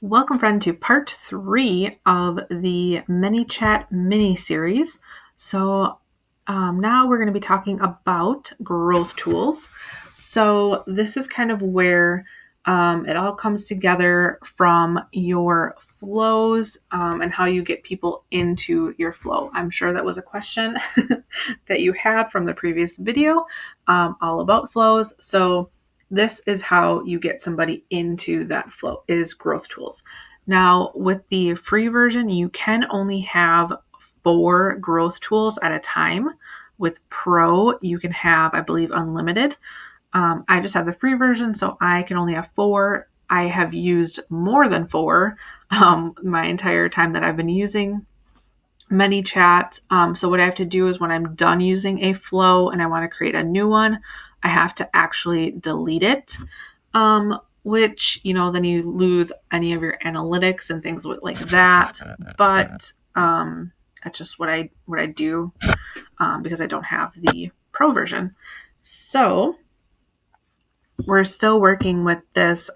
Welcome, friend, to part 3 of the ManyChat mini-series. So now we're going to be talking about growth tools. So this is kind of where it all comes together from your flows and how you get people into your flow. I'm sure that was a question that you had from the previous video all about flows. So this is how you get somebody into that flow, is growth tools. Now, with the free version, you can only have 4 growth tools at a time. With Pro, you can have, I believe, unlimited. I just have the free version, so I can only have 4. I have used more than 4 my entire time that I've been using ManyChat. So what I have to do is when I'm done using a flow and I want to create a new one, I have to actually delete it, which, then you lose any of your analytics and things like that. But that's just what I do because I don't have the Pro version. So we're still working with this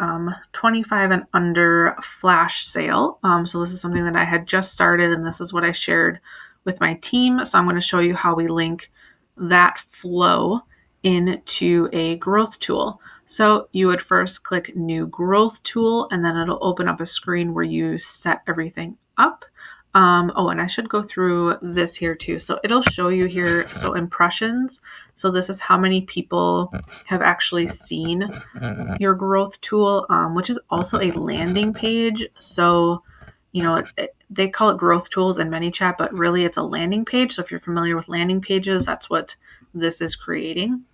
25 and under flash sale. So this is something that I had just started, and this is what I shared with my team. So I'm going to show you how we link that flow into a growth tool. So you would first click new growth tool, and then it'll open up a screen where you set everything up. And I should go through this here too. So it'll show you here, so impressions. So this is how many people have actually seen your growth tool, which is also a landing page. So, they call it growth tools in ManyChat, but really it's a landing page. So if you're familiar with landing pages, that's what this is creating.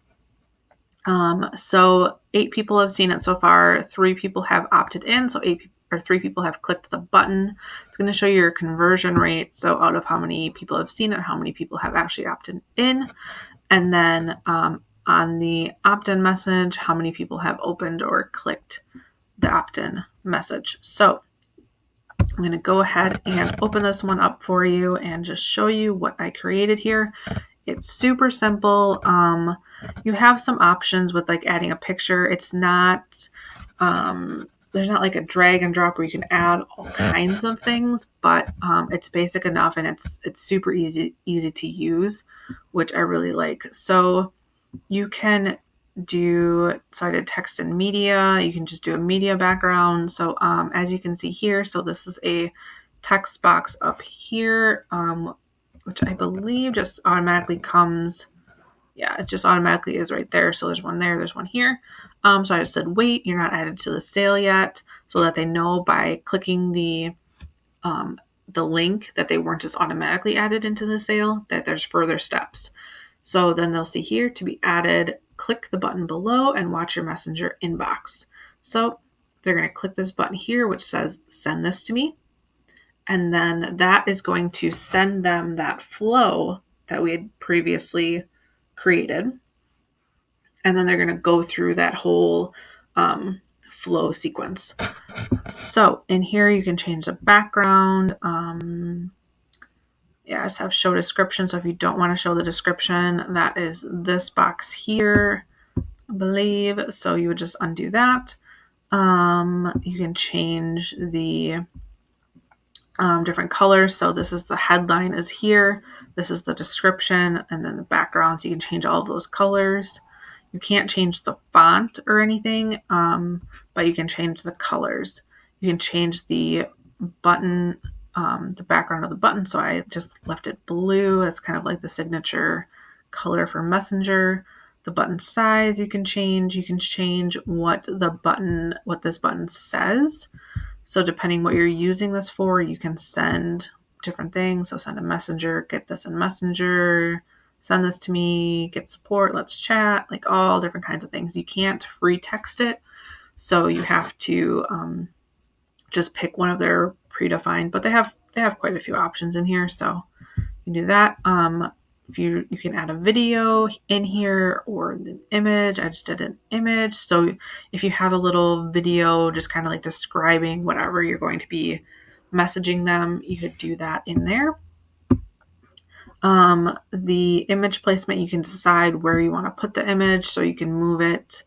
So 8 people have seen it so far. 3 people have opted in. So 3 people have clicked the button. It's going to show you your conversion rate. So out of how many people have seen it, how many people have actually opted in. And then on the opt-in message, how many people have opened or clicked the opt-in message. So I'm going to go ahead and open this one up for you and just show you what I created here. It's super simple. You have some options with like adding a picture. It's not, there's not like a drag and drop where you can add all kinds of things, but it's basic enough and it's super easy to use, which I really like. So you can I did text and media. You can just do a media background. So as you can see here, so this is a text box up here, which I believe just automatically comes. Yeah, it just automatically is right there. So there's one there, there's one here. So I just said, wait, you're not added to the sale yet, so that they know by clicking the link that they weren't just automatically added into the sale, that there's further steps. So then they'll see here to be added, click the button below and watch your messenger inbox. So they're going to click this button here, which says send this to me. And then that is going to send them that flow that we had previously created. And then they're going to go through that whole flow sequence. So in here, you can change the background. I just have show description. So if you don't want to show the description, that is this box here, I believe. So you would just undo that. You can change the different colors. So this is the headline is here. This is the description, and then the background. So you can change all of those colors. You can't change the font or anything, but you can change the colors. You can change the button, the background of the button. So I just left it blue. It's kind of like the signature color for Messenger. The button size you can change. You can change what this button says. So depending what you're using this for, you can send different things. So send a messenger, get this in Messenger, send this to me, get support, let's chat, like all different kinds of things. You can't free text it. So you have to just pick one of their predefined, but they have quite a few options in here. So you can do that. If you can add a video in here or an image. I just did an image. So if you have a little video just kind of like describing whatever you're going to be messaging them, you could do that in there. The image placement, you can decide where you want to put the image, so you can move it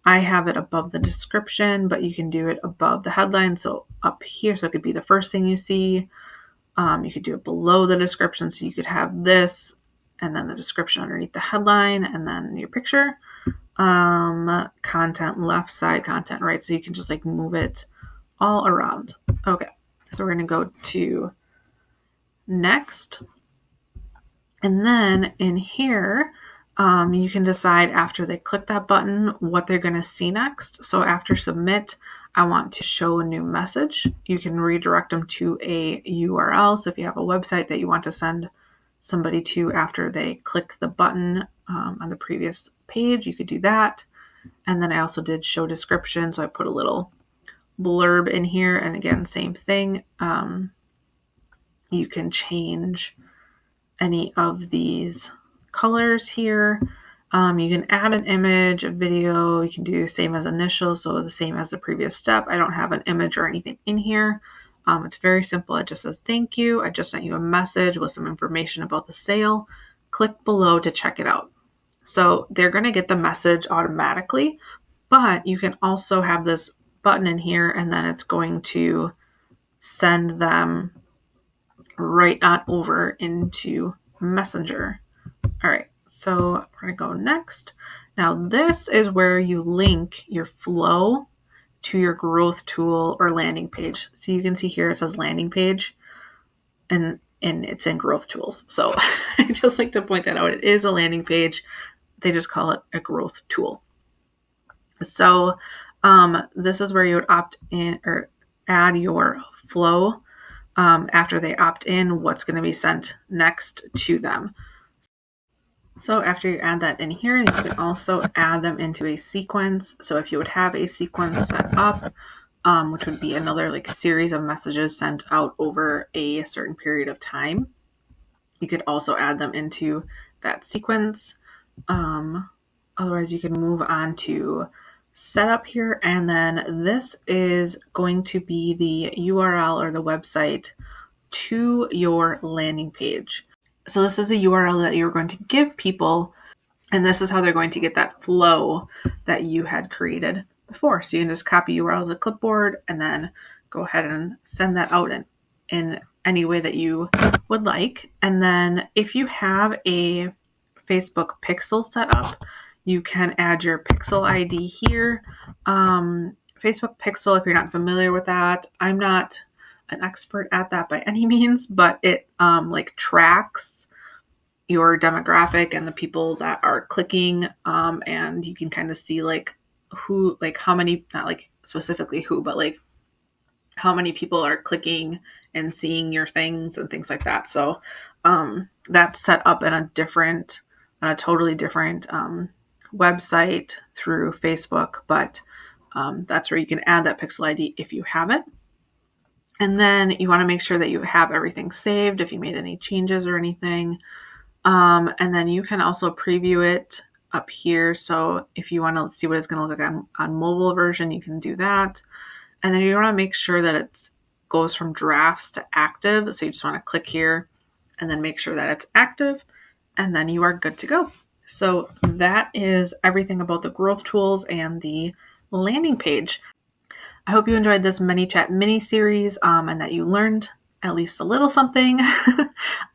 I have it above the description, but you can do it above the headline. So up here, so it could be the first thing you see. You could do it below the description. So you could have this and then the description underneath the headline and then your picture. Content left side, content right. So you can just like move it all around. Okay. So we're going to go to next. And then in here, you can decide after they click that button what they're going to see next. So after submit, I want to show a new message. You can redirect them to a URL. So if you have a website that you want to send somebody to after they click the button on the previous page, you could do that. And then I also did show description. So I put a little blurb in here. And again, same thing. You can change any of these colors here. You can add an image, a video. You can do same as initial, so the same as the previous step. I don't have an image or anything in here. It's very simple. It just says, thank you. I just sent you a message with some information about the sale. Click below to check it out. So they're going to get the message automatically, but you can also have this button in here and then it's going to send them right on over into Messenger. All right, so we're going to go next. Now this is where you link your flow to your growth tool or landing page. So you can see here it says landing page and it's in growth tools. So I just like to point that out. It is a landing page. They just call it a growth tool. So this is where you would opt in or add your flow after they opt in, what's going to be sent next to them. So after you add that in here, you can also add them into a sequence. So if you would have a sequence set up, which would be another like series of messages sent out over a certain period of time, you could also add them into that sequence. Otherwise, you can move on to setup here. And then this is going to be the URL or the website to your landing page. So this is a URL that you're going to give people, and this is how they're going to get that flow that you had created before. So you can just copy URL to the clipboard and then go ahead and send that out in any way that you would like. And then if you have a Facebook pixel set up, you can add your pixel ID here. Facebook pixel, if you're not familiar with that, I'm not an expert at that by any means, but it like tracks your demographic and the people that are clicking, and you can kind of see like who, like how many, not like specifically who, but like how many people are clicking and seeing your things and things like that. So that's set up in a totally different website through Facebook, but that's where you can add that pixel ID if you have it. And then you want to make sure that you have everything saved if you made any changes or anything. And then you can also preview it up here. So if you want to see what it's going to look like on mobile version, you can do that. And then you want to make sure that it goes from drafts to active. So you just want to click here and then make sure that it's active, and then you are good to go. So that is everything about the growth tools and the landing page. I hope you enjoyed this ManyChat mini series and that you learned at least a little something.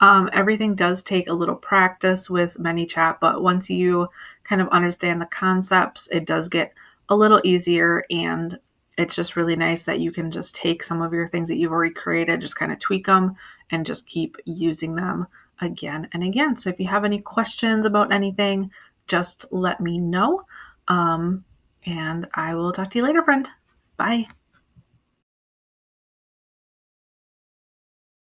Everything does take a little practice with ManyChat, but once you kind of understand the concepts, it does get a little easier, and it's just really nice that you can just take some of your things that you've already created, just kind of tweak them and just keep using them again and again. So if you have any questions about anything, just let me know. And I will talk to you later, friend. Bye.